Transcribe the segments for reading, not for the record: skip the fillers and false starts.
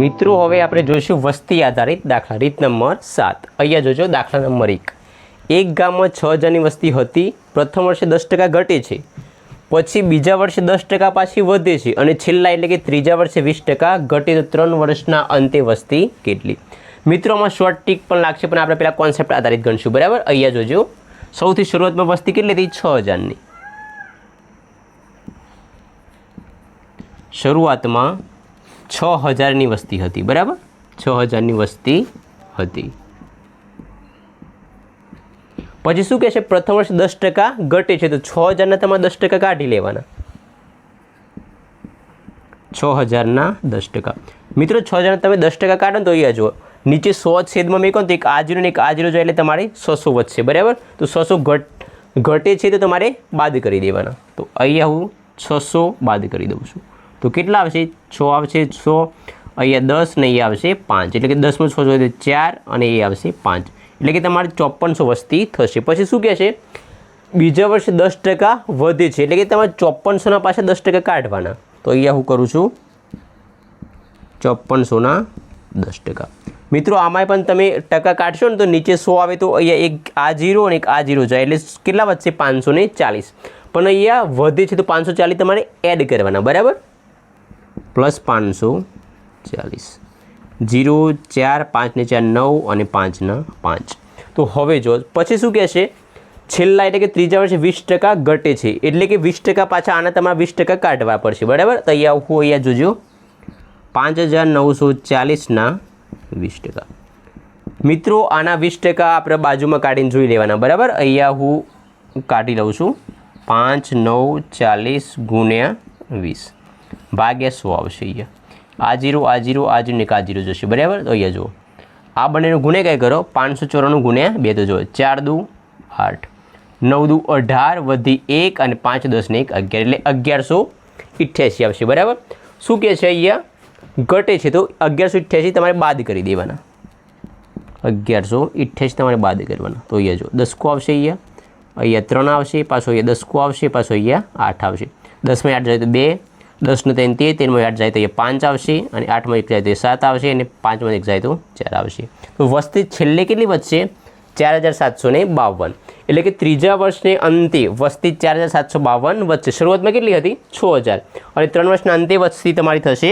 મિત્રો હવે આપણે જોઈશું વસ્તી આધારિત દાખલા રીત નંબર 7। અહીંયા જોજો દાખલા નંબર 1। એક ગામમાં 6 હજારની વસ્તી હતી। પ્રથમ વર્ષે 10% ઘટે છે, પછી બીજા વર્ષે 10% પાછી વધે છે અને છેલ્લા એટલે કે ત્રીજા વર્ષે 20% ઘટે તો 3 વર્ષના અંતે વસ્તી કેટલી? મિત્રો આમાં શોર્ટ ટીક પણ લાગશે, પણ આપણે પહેલાં કોન્સેપ્ટ આધારિત ગણશું, બરાબર। અહીંયા જોજો સૌથી શરૂઆતમાં વસ્તી કેટલી હતી? 6000ની। શરૂઆતમાં 6000ની વસ્તી હતી, બરાબર। 6000ની વસ્તી હતી। પછી શું કહે છે? પ્રથમ વર્ષે 10% ઘટે છે, તો 6000ના તમારે 10% કાઢી લેવાના। 6000ના 10%। મિત્રો 6000ના તમે 10% કાઢો તો અહીંયા જુઓ નીચે 100 છેદમાં મેં કહું તો એક આ જીરો ને એક આ જીરો જાય એટલે તમારે 600 વધશે, બરાબર। તો 600 ઘટે છે તો તમારે બાદ કરી દેવાના। તો અહીંયા હું 600 બાદ કરી દઉં છું, તો કેટલા આવશે? 6 આવશે 100, અહીંયા 10 ને અહીંયા આવશે 5, એટલે કે 10માં 6 જોઈએ તો 4 અને એ આવશે 5, એટલે કે તમારે 5400 વસ્તી થશે। પછી શું કહે છે? બીજા વર્ષે 10% વધે છે, એટલે કે તમારે 5400ના પાછા 10% કાઢવાના। તો અહીંયા હું કરું છું 5400ના 10%। મિત્રો આમાંય પણ તમે ટકા કાઢશો ને તો નીચે 100 આવે તો અહીંયા એક આ જીરો અને એક આ જીરો જાય એટલે કેટલા વધશે? 540, પણ અહીંયા વધે છે તો 540 તમારે એડ કરવાના, બરાબર। પ્લસ 540, 0 4 5 ને 4 9 અને 5 ના 5। તો હવે જો પછી શું કહે છે? છેલ્લા એટલે કે ત્રીજા વર્ષે 20% ઘટે છે, એટલે કે 20% પાછા આના તમારે 20% કાઢવા પડશે, બરાબર। તો અહીંયા જોજો 5940ના 20%। મિત્રો આના 20% આપણે બાજુમાં કાઢીને જોઈ લેવાના, બરાબર। અહીંયા હું કાઢી લઉં છું 5 9 40 ગુણ્યા 20 ભાગ્યા 100 આવશે। અહીંયા આ જીરો આ જીરો આ જીરો ને આ જીરો જશે, બરાબર। તો અહીંયા જુઓ આ બંનેનો ગુણ્યા કરો 594 ગુણ્યા 2, તો જુઓ 4 દુ 8, 9 દુ 18 વધી 1 અને 5 10 ને 1 11, એટલે 1188 આવશે, બરાબર। શું કહે છે? અહીંયા ઘટે છે તો 1188 તમારે બાદ કરી દેવાના। 1188 તમારે બાદ કરવાના। તો અહીંયા જો 10 આવશે, અહીંયા 3 આવશે, પાછો અહીંયા 10 આવશે, પાછો અહીંયા 8 આવશે। 10માં 8 જાય તો 2, 10 ને 3 13, 3માં 8 જાય તો અહીંયા 5 આવશે, અને 8માં 1 જાય તો 7 આવશે, અને 5માં 1 જાય તો 4 આવશે। તો વસ્તી છેલ્લે કેટલી વધશે? 4752, એટલે કે ત્રીજા વર્ષને અંતે વસ્તી 4752 વધશે। શરૂઆતમાં કેટલી હતી? 6000, અને 3 વર્ષના અંતે વસ્તી તમારી થશે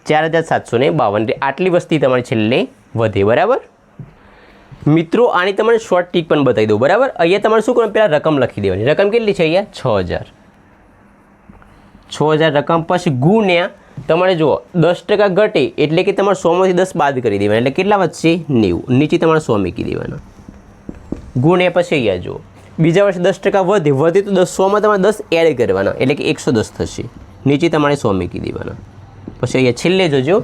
4752, એટલે આટલી વસ્તી તમારી છેલ્લે વધે, બરાબર। મિત્રો આની તમારે શોર્ટ ટીક પણ બતાવી દઉં, બરાબર। અહીંયા તમારે શું કરવાનું? પહેલાં રકમ લખી દેવાની। રકમ કેટલી છે? અહીંયા 6000 રકમ, પછી ગુણ્યા તમારે જુઓ 10% ઘટે એટલે કે તમારે 100માંથી 10 બાદ કરી દેવાના, એટલે કેટલા વધશે? 90, નીચે તમારે 100 મૂકી દેવાના, ગુણ્યા પછી અહીંયા જુઓ બીજા વર્ષે 10% વધે તો 100માં તમારે 10 એડ કરવાના, એટલે કે 110 થશે, નીચે તમારે 100 મૂકી દેવાના। પછી અહીંયા છેલ્લે જોજો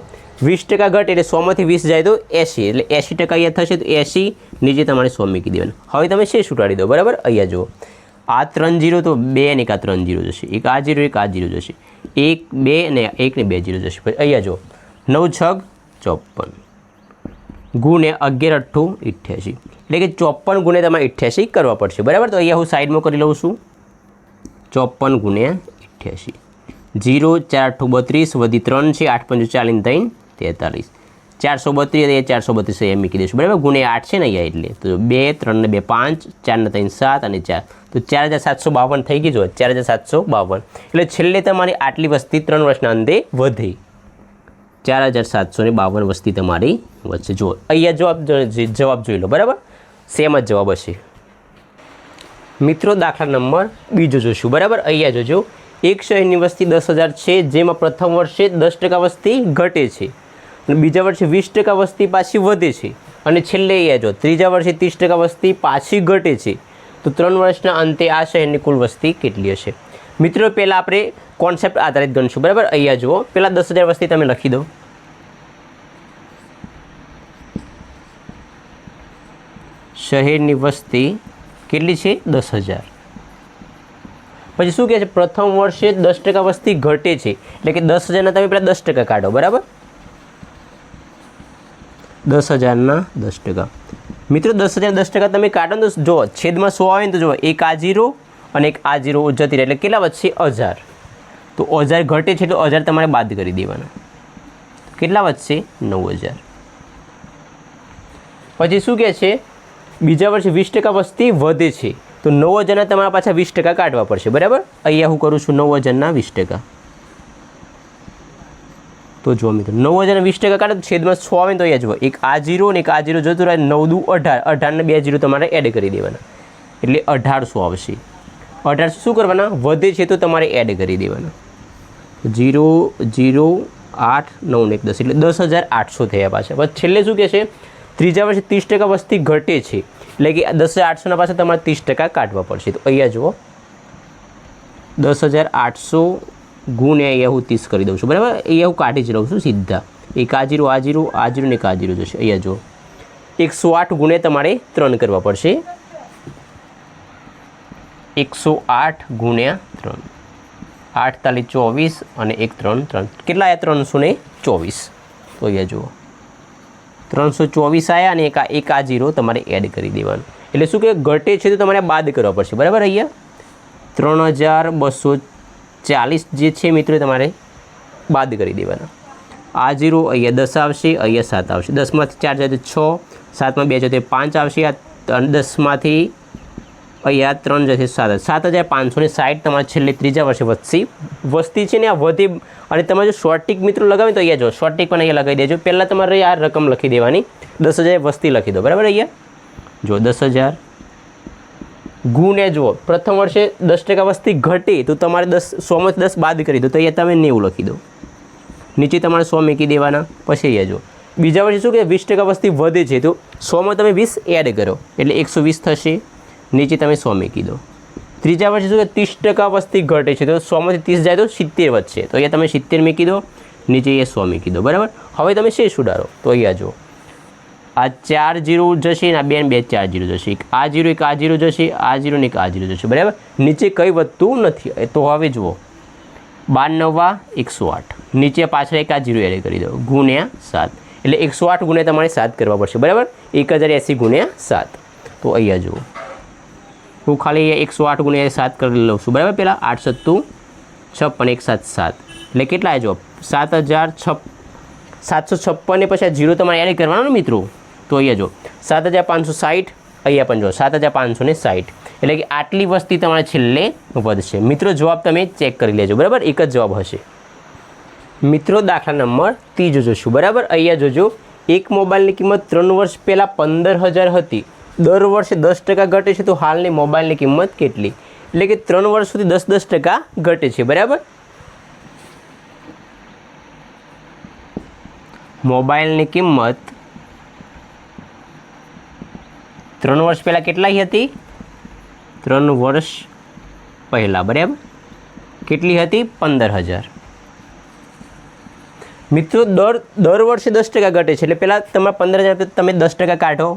20% ઘટે એટલે 100માંથી 20 જાય તો 80, એટલે 80% અહીંયા થશે તો 80, નીચે તમારે 100 મૂકી દેવાના। હવે તમે શેષ ઉટાડી દો, બરાબર। અહીંયા જુઓ આ 3 0 તો 2 અને એક આ 3 0 જશે, એક આ 0 એક આ 0 જશે, 1 2 ને 1 ને 2 0 જશે। પછી અહીંયા જુઓ 9 6 54 ગુણ્યા 11 8 88, એટલે કે 54 ગુણ્યા તમારે 88 કરવા પડશે, બરાબર। તો અહીંયા હું સાઈડમાં કરી લઉં છું 54 ગુણ્યા 88, 0 4 8 32 વધી 3 છે, 8 5 40 3 43, 432 એ 432 એમ મૂકી દઈશું, બરાબર। ગુણ્યા 8 છે ને અહીંયા, એટલે તો 2 3 ને 2 5, 4 ને 3 7 અને 4, તો 4752 થઈ ગઈ। જો 4752, એટલે છેલ્લે તમારી આટલી વસ્તી 3 વર્ષના અંતે વધે, 4752 વસ્તી તમારી વધશે। જુઓ અહીંયા જવાબ જોઈ લો, બરાબર। સેમ જ જવાબ હશે। મિત્રો દાખલા નંબર 2 જોઈશું, બરાબર। અહીંયા જોજો એક શહેરની વસ્તી 10000 છે, જેમાં પ્રથમ વર્ષે 10% વસ્તી ઘટે છે, અને બીજા વર્ષે 20% વસ્તી પાછી વધે છે, અને છેલ્લે અહીંયા જો ત્રીજા વર્ષે 30% વસ્તી પાછી ઘટે છે, તો 3 વર્ષના અંતે આ શહેરની કુલ વસ્તી કેટલી હશે? મિત્રો પહેલાં આપણે કોન્સેપ્ટ આધારિત ગણશું, બરાબર। અહીંયા જુઓ પહેલાં 10000 વસ્તી તમે લખી દો। શહેરની વસ્તી કેટલી છે? 10000। પછી શું કહે છે? પ્રથમ વર્ષે 10% વસ્તી ઘટે છે, એટલે કે 10000ના તમે પહેલાં 10% કાઢો, બરાબર। 10000ના 10%। મિત્રો 10000 10% તમે કાઢો તો જો છેદમાં 100 આવે ને તો જો એક આ 0 અને એક આ 0 જતી રહે, એટલે કેટલા વધશે? 1000। તો 1000 ઘટે છે તો 1000 તમારે બાદ કરી દેવાના, કેટલા વધશે 9000. પછી શું કહે છે બીજા વર્ષે 20% વસ્તી વધે છે તો 9000ના તમારા પાછા 20% કાઢવા પડશે. બરાબર, અહીંયા હું કરું છું 9000ના 20%. તો જો મિત્રો 9000ના 20% કાઢો તો છેદમાં 6 આવે તો અહીંયા જુઓ એક આ 0 અને એક આ 0 જતું રહે 9 દુ 18, 18 ને 2 0 તમારે એડ કરી દેવાના એટલે 1800 આવશે. 1800 શું કરવાના વધે છે તો તમારે એડ કરી દેવાના 0 0 8 9 ને 1 10 એટલે 10800 થયા પાછા. પછી છેલ્લે શું કહે છે ત્રીજા વર્ષે 30% વસ્તી ઘટે છે એટલે કે 10800ના પાછા તમારે 30% કાઢવા પડશે. તો અહીંયા જુઓ 10800 ગુણ્યા અહીંયા હું 30 કરી દઉં છું. બરાબર, અહીંયા હું કાઢી જ લઉં છું સીધા. એક આ 0 આ 0 આ 0 ને એક આ 0 જશે. અહીંયા જો 108 ગુણ્યા તમારે 3 કરવા પડશે. 108 ગુણ્યા 3 8 તાલી 24 અને 1 3 3 કેટલા આવ્યા 324. તો અહીંયા જુઓ 324 આવ્યા અને એક આ 0 તમારે એડ કરી દેવાનું એટલે શું કે ઘટે છે તો તમારે બાદ કરવા પડશે. બરાબર, અહીંયા 3240 જે છે મિત્રો તમારે બાદ કરી દેવાના. આ 0 અહીંયા 10 આવશે, અહીંયા 7 આવશે. 10માંથી 4 જાય તો 6, 7માં 2 જાય તો 5 આવશે. આ 10માંથી અહીંયા 3 જશે 7, 7560 તમારે છેલ્લે ત્રીજા વર્ષે વસ્તી છે ને આ વધે. અને તમારે જો શોર્ટ ટિક મિત્રો લગાવે તો અહીંયા જો શોર્ટ ટિક પણ અહીંયા લગાવી દેજો. પહેલાં તમારે આ રકમ લખી દેવાની 10000 વસ્તી લખી દો. બરાબર, અહીંયા જો 10000 ગુણ્યા જુઓ પ્રથમ વર્ષે 10% વસ્તી ઘટે તો તમારે 100માંથી 10 બાદ કરી દો તો અહીંયા તમે 90 લખી દો. નીચે તમારે 100 મૂકી દેવાના. પછી અહીંયા જો બીજા વર્ષે શું કે 20% વસ્તી વધે છે તો 100માં તમે 20 એડ કરો એટલે 120 થશે. નીચે તમે 100 મૂકી દો. ત્રીજા વર્ષે શું કે 30% વસ્તી ઘટે છે તો 100માંથી 30 જાય તો 70 વધશે તો અહીંયા તમે 70 મૂકી દો. નીચે અહીંયા 100 મૂકી દો. બરાબર, હવે તમે શેષ ઉડાડો તો અહીંયા જો આ 4 0 જશે ને આ 2 ને 2 4 0 જશે. એક આ 0 એક આ 0 જશે, આ 0 ને એક આ 0 જશે. બરાબર, નીચે કંઈ વધતું નથી. તો હવે જુઓ 12 9 108 નીચે પાછળ એક આ 0 એડ કરી દો ગુણ્યા 7 એટલે 108 ગુણ્યા તમારે 7 કરવા પડશે. બરાબર, 1080 ગુણ્યા 7. તો અહીંયા જુઓ હું ખાલી 108 ગુણ્યા 7 કરી લઉં છું. બરાબર, પહેલાં 8 7 56 1 7 7 એટલે કેટલા જો 756 ને પછી 0 તમારે એડ કરવાનો ને મિત્રો. તો અહીંયા જો 7560 અહીંયા પણ જો 7560 એટલે કે આટલી વસ્તી તમારે છેલ્લે વધશે. મિત્રો જવાબ તમે ચેક કરી લેજો. બરાબર, એક જ જવાબ હશે. મિત્રો દાખલા નંબર 3 જોશું. બરાબર, અહીંયા જોજો એક મોબાઈલની કિંમત 3 વર્ષ પહેલાં 15000 હતી. દર વર્ષે 10% ઘટે છે તો હાલની મોબાઈલની કિંમત કેટલી? એટલે કે 3 વર્ષ સુધી 10% ઘટે છે. બરાબર, મોબાઈલની કિંમત 3 વર્ષ પહેલાં કેટલી હતી? 3 વર્ષ પહેલાં બરાબર કેટલી હતી? 15000. મિત્રો દર વર્ષે 10% ઘટે છે એટલે પહેલાં તમારા 15000 તમે 10% કાઢો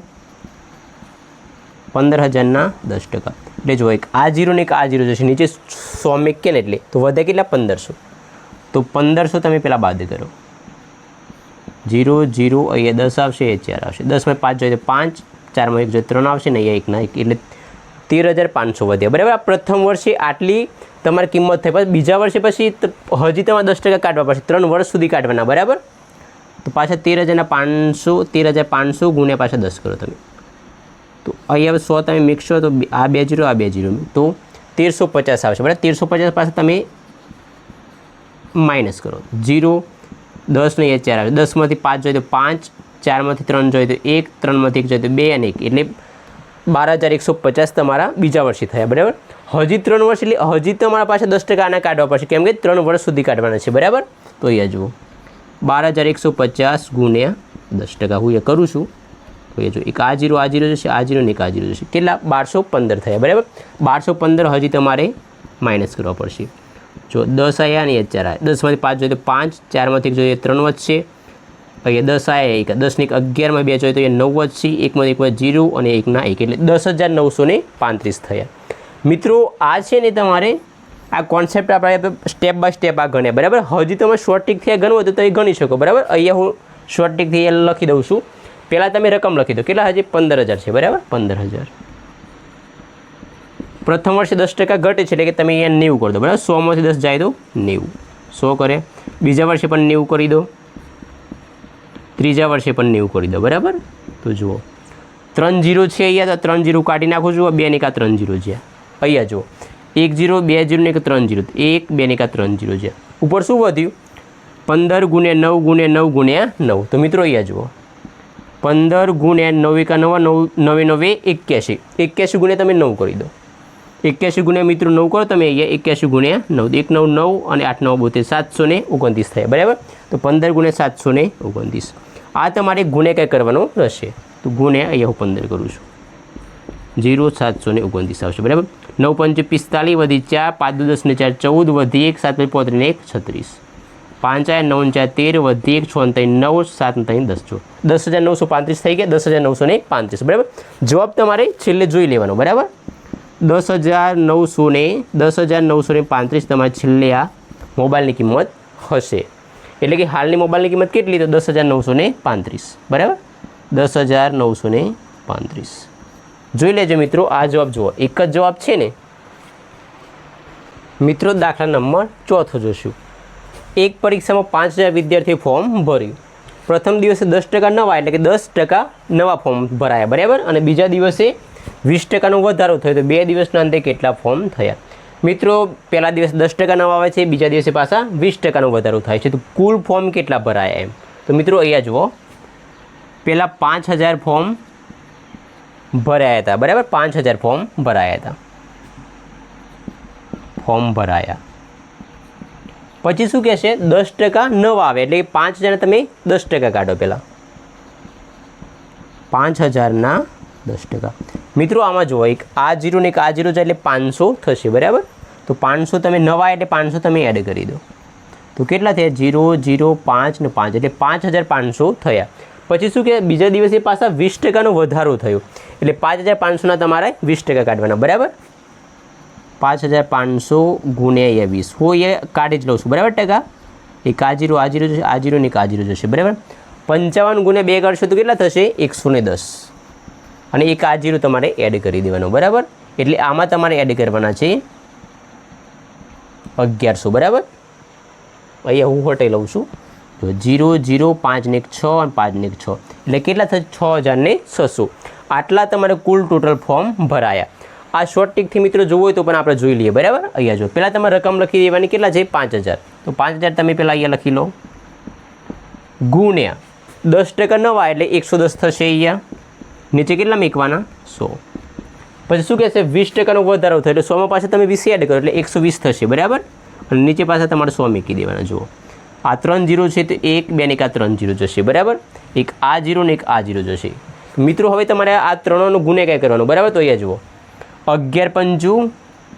15000ના 10% એટલે જો એક આ 0 ને એક આ 0 જશે. નીચે 100 મૂકે ને એટલે તો વધે કેટલા 1500. તો 1500 તમે પહેલાં બાદ કરો 0 0 અહીંયા 10 આવશે, એ 4 આવશે. 10માં 5 જોઈએ તો 5, 4માં 1 જોઈએ 3 આવશે ને અહીંયા 1 ના 1 એટલે 13500 વધ્યા. બરાબર, આ પ્રથમ વર્ષે આટલી તમારી કિંમત થઈ. પછી બીજા વર્ષે પછી હજી તમારે 10% કાઢવા પડશે. 3 વર્ષ સુધી કાઢવાના. બરાબર, તો પાછા 13500 ગુણ્યા પાછા 10 કરો તમે. તો અહીંયા 100 તમે મિક્સો તો આ 2 0 આ 2 0 તો 1350 આવશે. બરાબર, 1350 પાછા તમે માઇનસ કરો 0 10 ને એ 4 આવે. 10માંથી 5 જોઈએ તો 5, 4માંથી 3 જોઈએ તો 1, 3માંથી 1 જોઈએ તો 2 અને 1 એટલે 12150 તમારા બીજા વર્ષે થયા. બરાબર, હજી 3 વર્ષ એટલે હજી તમારા પાસે 10% આના કાઢવા પડશે કેમ કે 3 વર્ષ સુધી કાઢવાના છે. બરાબર, તો અહીંયા જુઓ 12150 ગુણ્યા 10% હું એ કરું છું. તો એ જો એક આ 0 આ 0 જશે, આ 0 ને એક આ 0 જશે. કેટલા 1215 થયા. બરાબર, 1215 હજી તમારે માઇનસ કરવા પડશે. જો 10 આવ્યા ને 4 આવ્યા. 10માંથી 5 જોઈએ તો 5, 4માંથી 1 જોઈએ 3 વધશે. અહીંયા 10 આવ્યા 1, 10 ને 11માં 2 જોઈએ તો અહીંયા 9 વધશે. 1માંથી 1 0 અને 1 ના 1 એટલે 10935 થયા. મિત્રો આ છે ને તમારે આ કોન્સેપ્ટ આપણે સ્ટેપ બાય સ્ટેપ આ ગણ્યા. બરાબર, હજી તમે શોર્ટ ટિકથી ગણવું હોય તો તમે ગણી શકો. બરાબર, અહીંયા હું શોર્ટ ટિકથી લખી દઉં છું. પહેલાં તમે રકમ લખી દો કેટલા હજી 15000 છે. બરાબર, 15000 પ્રથમ વર્ષે 10% ઘટે છે એટલે કે તમે અહીંયા 90 કરી દો. બરાબર, 100માંથી 10 જાય તો 90, 100 કરે. બીજા વર્ષે પણ 90 કરી દો. ત્રીજા વર્ષે પણ 90 કરી દો, બરાબર. તો જુઓ 3 0 છે અહીંયા, તો 3 0 કાઢી નાખો. જુઓ 2 ને કા 3 0 છે અહીંયા. જુઓ 1 0 2 0 ને 3 0, 1 2 ને કા 3 0 છે. ઉપર શું વધ્યું? 15 ગુણ્યા 9 ગુણ્યા 9 ગુણ્યા 9. તો મિત્રો અહીંયા જુઓ 15 ગુણ્યા 9 કા 9, 9 9 81, 81 ગુણ્યા તમે 9 કરી દો. 81 ગુણ્યા મિત્રો 9 કરો તમે અહીંયા, 81 ગુણ્યા 9, 1 9 9 અને 8 9 72, 729 થયા, બરાબર. તો 15 ગુણ્યા 729. આ તમારે ગુણ્યા કરવાનો રહેશે. તો ગુણ્યા અહીંયા હું 15 કરું છું, 0 729 આવશે, બરાબર. 9 5 45 વધી 4, 5 10 ને 4 14 વધી 1 7 35 ને 1 36, 5 9 4 13 વધી 1 6 3 9 7 3 10 10,935 થઈ ગયા, 10,935, બરાબર. જવાબ તમારે છેલ્લે જોઈ લેવાનો, બરાબર. 10,935 તમારે છેલ્લે આ મોબાઈલની કિંમત હશે. એટલે કે હાલની મોબાઈલની કિંમત કેટલી? તો 10,935, બરાબર. 10,935 જોઈ લેજો મિત્રો. આ જવાબ જુઓ, એક જ જવાબ છે ને મિત્રો. દાખલા નંબર 4 જોશું. એક પરીક્ષામાં 5,000 વિદ્યાર્થીએ ફોર્મ ભર્યું. પ્રથમ દિવસે 10% નવા, એટલે કે 10% નવા ફોર્મ ભરાયા, બરાબર. અને બીજા દિવસે 20%નો વધારો થયો. તો 2 દિવસના અંતે કેટલા ફોર્મ થયા? મિત્રો પહેલા દિવસે 10% નવા આવે છે, બીજા દિવસે પાછા 20%નો વધારો થાય છે. તો કુલ ફોર્મ કેટલા ભરાયા એમ? તો મિત્રો અહીંયા જુઓ, પહેલાં 5,000 ફોર્મ ભરાયા હતા, બરાબર. 5,000 ફોર્મ ભરાયા હતા, ફોર્મ ભરાયા. પછી શું કહેશે? 10% નવા આવે, એટલે 5,000 તમે 10% કાઢો. પહેલાં 5,000ના 10%. મિત્રો આમાં જુઓ, એક આ 0 ને એક આ 0 જાય એટલે 500 થશે, બરાબર. તો 500 તમે નવા એટલે 500 તમે એડ કરી દો. તો કેટલા થયા? 0 0 5 ને 5 એટલે 5,500 થયા. પછી શું કે બીજા દિવસે પાછા 20%નો વધારો થયો, એટલે 5,500ના તમારે 20% કાઢવાના, બરાબર. 5,500 ગુણ્યા 20 હોય એ કાઢી જ લઉં છું, બરાબર. ટકા એક આ 0 જશે, આ 0 ને એક આ 0 જશે, બરાબર. 55 ગુણ્યા 2 કરશો તો કેટલા થશે? 110. અને એક આ 0 તમારે એડ કરી દેવાનો, બરાબર. એટલે આમાં તમારે એડ કરવાના છે 1100, બરાબર. અહીંયા હું હટાઈ લઉં છું. તો 0 0 5 ને 1 6 અને 5 ને 1 6 એટલે કેટલા થશે? 6,600. આટલા તમારે કુલ ટોટલ ફોર્મ ભરાયા. આ શોર્ટ ટીકથી મિત્રો જોવું હોય તો પણ આપણે જોઈ લઈએ, બરાબર. અહીંયા જો પહેલાં તમારે રકમ લખી દેવાની, કેટલા છે? 5,000. તો 5,000 તમે પહેલાં અહીંયા લખી લો, ગુણ્યા 10% નવા એટલે 110 થશે. અહીંયા નીચે કેટલા મૂકવાના? 100. પછી શું કહેશે? 20%નો વધારો થયો, એટલે 100માં પાછા તમે 20 એડ કરો એટલે 120 થશે, બરાબર. અને નીચે પાછા તમારે 100 મૂકી દેવાના. જુઓ આ 3 0 છે, તો 1 2 ને 3 0 જશે, બરાબર. એક આ 0 ને એક આ 0 જશે. મિત્રો હવે તમારે આ ત્રણોનો ગુણ્યાકાર કરવાનો, બરાબર. તો અહીંયા જુઓ 11 5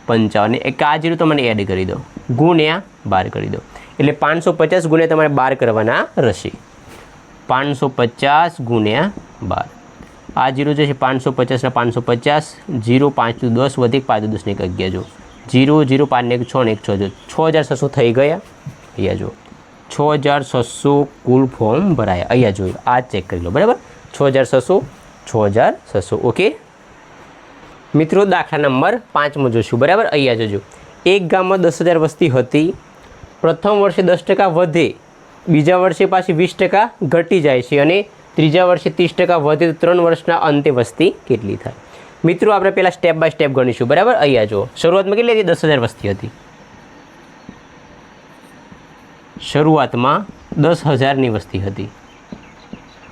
55, એક આ 0 તમને એડ કરી દો, ગુણ્યા 12 કરી દો. એટલે 550 ગુણ્યા તમારે 12 કરવાના રહેશે. 550 ગુણ્યા 12. આ 0 જશે 550 ને 550, 0 5 10 વધી 5 10 ને 1 11. જો 0 0 5 ને 1 6 ને 1 6 જો 6,600 થઈ ગયા. અહીંયા જો 6,600 કુલ ફોર્મ ભરાયા. અહીંયા જોયું, આ ચેક કરી લો, બરાબર. 6,600 6,600. ઓકે મિત્રો, દાખલા નંબર 5 જોઈશું, બરાબર. અહીંયા જોજો, એક ગામમાં 10,000 વસ્તી હતી. પ્રથમ વર્ષે 10% વધે, બીજા વર્ષે પાછી 20% ઘટી જાય છે, અને ત્રીજા વર્ષે 30% વધે. તો 3 વર્ષના અંતે વસ્તી કેટલી થાય? મિત્રો આપણે પહેલાં સ્ટેપ બાય સ્ટેપ ગણીશું, બરાબર. અહીંયા જો શરૂઆતમાં કેટલી હતી? 10,000 વસ્તી હતી. શરૂઆતમાં 10,000ની વસ્તી હતી.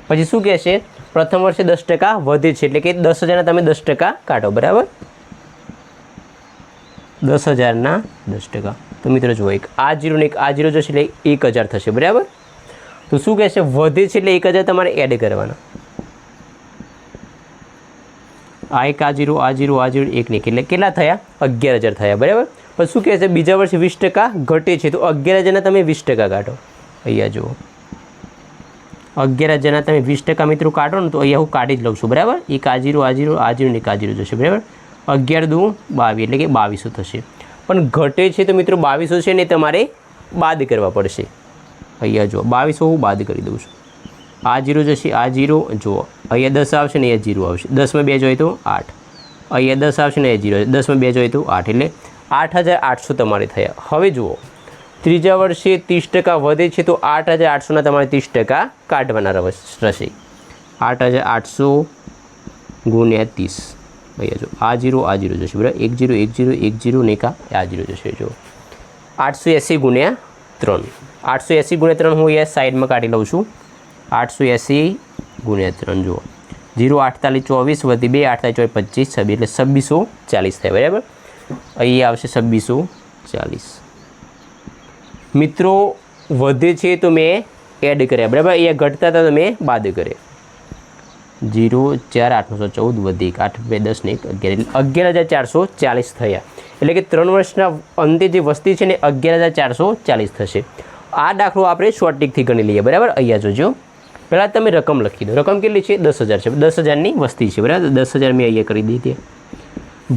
પછી શું કહે છે? પ્રથમ વર્ષે 10% વધે છે, એટલે કે 10,000ના તમે 10% કાઢો, બરાબર. 10,000ના 10%. તો મિત્રો જુઓ, એક આ 0 ને એક આ 0 જશે એટલે 1,000 થશે, બરાબર. તો શું કહે છે? વધે છે એટલે 1,000 તમારે એડ કરવાના. આ એક આ 0 આ 0 આ 0 1 ને એટલે કેટલા થયા? 11,000 થયા, બરાબર. પછી શું કહે છે? બીજા વર્ષે 20% ઘટે છે, તો 11,000ના તમે 20% કાઢો. અહીંયા જુઓ, 11,000ના તમે 20% મિત્રો કાઢો ને, તો અહીંયા હું કાઢી જ લઉં છું, બરાબર. એક આ 0 આ 0 આ 0 ને એક આ 0 જશે, બરાબર. 11 દુ 22 એટલે કે 2200 થશે. પણ ઘટે છે તો મિત્રો 2200 છે ને તમારે બાદ કરવા પડશે. અહીંયા જુઓ 2200 હું બાદ કરી દઉં છું. આ 0 જશે, આ 0 જુઓ, અહીંયા 10 આવશે ને અહીંયા 0 આવશે. 10માં 2 જોઈએ તો 8, અહીંયા 10 આવશે ને અહીંયા 0, 10માં 2 જોઈએ તો 8, એટલે 8,800 તમારે થયા. હવે જુઓ, ત્રીજા વર્ષે 30% વધે છે તો 8,800ના તમારે 30% કાઢવાના રહેશે. 8,800 ગુણ્યા 30. અહીંયા જો આ 0 જશે બરાબર. 1 0 1 0 1 0 ને આ 0 જશે. જો 880 ગુણ્યા 3. 880 ગુણ્યા 3 હું અહીંયા સાઈડમાં કાઢી લઉં છું. 880 ગુણ્યા 3 જુઓ 0 8 24 વધી 2 8 24 25 26 એટલે 2640 થાય બરાબર. અહીંયા આવશે 2640. મિત્રો વધે છે તો મેં એડ કર્યા બરાબર. અહીંયા ઘટતા હતા તો મેં બાદ કર્યા. 0 4 814 વધી 8 2 10 ને 11 11,440 થયા. એટલે કે 3 વર્ષના અંતે જે વસ્તી છે ને 11,440 થશે. આ દાખલો આપણે શોર્ટ ટીકથી ગણી લઈએ બરાબર. અહીંયા જોજો પહેલાં તમે રકમ લખી દો. રકમ કેટલી છે? 10,000 છે. 10,000ની વસ્તી છે બરાબર. 10,000 મેં અહીંયા કરી દીધી.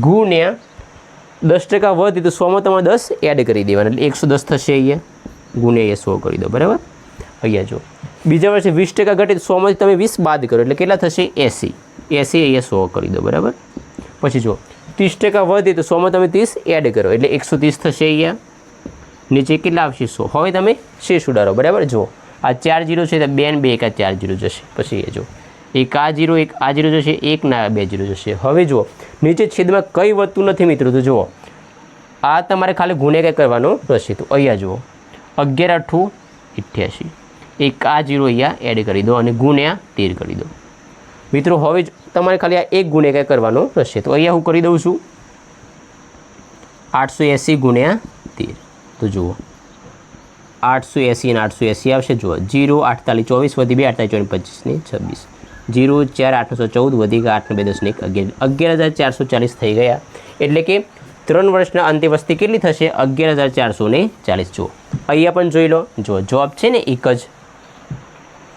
ગુણ્યા 10% વધી તો 100માં તમારે 10 એડ કરી દેવાના એટલે 110 થશે. અહીંયા ગુણ્યા એ 100 કરી દો બરાબર. અહીંયા જો બીજા વર્ષે 20% ઘટે તો 100માંથી તમે 20 બાદ કરો એટલે કેટલા થશે? 80. 80 અહીંયા 100 કરી દો બરાબર. પછી જો 30% વધે તો 100માં તમે 30 એડ કરો એટલે 130 થશે. અહીંયા નીચે કેટલા આવશે? 100. હવે તમે શેષ ઉડાડો બરાબર. જો આ 4 0 છે તો 2 ને 2 એક 4 0 જશે. પછી એ જો એક આ 0 એક આ 0 જશે, એક ના 2 0 જશે. હવે જુઓ નીચે છેદમાં કંઈ વધતું નથી મિત્રો. તો જુઓ આ તમારે ખાલી ગુણ્યા કરવાનો રહેશે. તો અહીંયા જુઓ 11 8 88. એક આ 0 અહીંયા એડ કરી દો અને ગુણ્યા 13 કરી દો મિત્રો. હવે તમારે ખાલી આ એક ગુણ્યા કરવાનો રહેશે. તો અહીંયા હું કરી દઉં છું 880 ગુણ્યા 13. તો જુઓ 880 અને 880 આવશે. જુઓ 0 8 24 વધી 2 8 24 25 ને 26. 0 4 814 વધી ગયા 8 2 10 ને 11 11,440 થઈ ગયા. એટલે કે 3 વર્ષના અંતે વસ્તી કેટલી થશે? 11,440. જુઓ અહીંયા પણ જોઈ લો. જો જવાબ છે ને એક જ